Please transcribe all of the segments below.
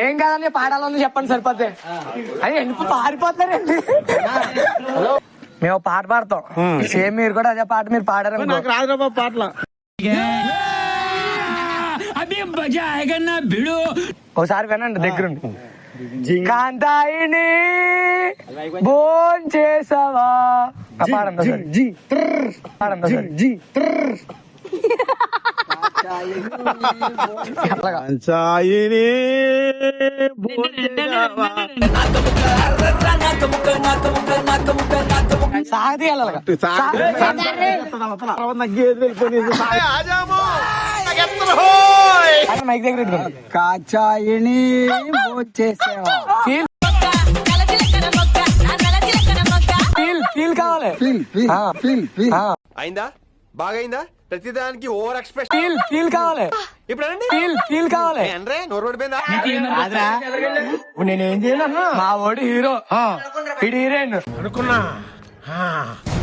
ఏం కాదని పాడాలని చెప్పండి సరిపోతే. అది ఎందుకు పారిపోతున్నారండి? హలో, మేము పాట పాడతాం, సేమ్ మీరు కూడా అదే పాట మీరు పాడారు. నాకు రాదు బాబు పాటలు. ఒకసారి వినండి దగ్గరుండి. కాంతాయిని భోం చేసావా పాడండి పాడండి. సాగతి మైక్ దగ్గర కాచాయిని చేసావా ఫీల్ కావాలి. అయిందా? బాగైందా? ప్రతిదానికి ఓవర్ ఎక్స్ప్రెషన్ ఫీల్ కావాలి. ఇప్పుడు ఫీల్ కావాలి. నోరు పడిపోయిందా? నేనేం చేయను. మా ఓడి హీరో, ఇటు హీరోయిన్ అనుకున్నా.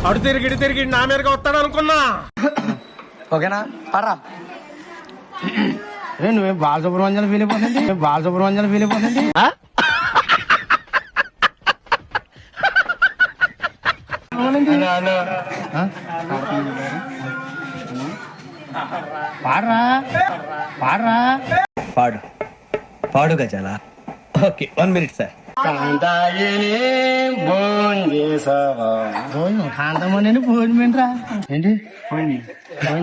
అడు తిరిగి తిరిగి నా మీదగా వస్తాడు అనుకున్నా. ఓకేనా? పడరా. నువ్వే బాలసుబ్రహ్మణ్యం వెళ్ళిపోతుంది. బాలసుబ్రహ్మణ్యం వెళ్ళిపోతుంది. పాడరా పాడరా పాడు పాడు గజాల. Okay, 1 minute sir. కాంతమని భోజనం ఏంటి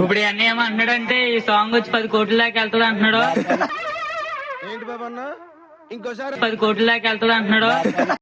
ఇప్పుడు అన్నీ ఏమో అన్నాడంటే ఈ సాంగ్ వచ్చి 10 కోట్ల దాకా వెళ్తుంది అంటున్నాడు. ఏంటి బాబు అన్న ఇంకోసారి 10 కోట్ల దాకా వెళ్తుంది అంటున్నాడు.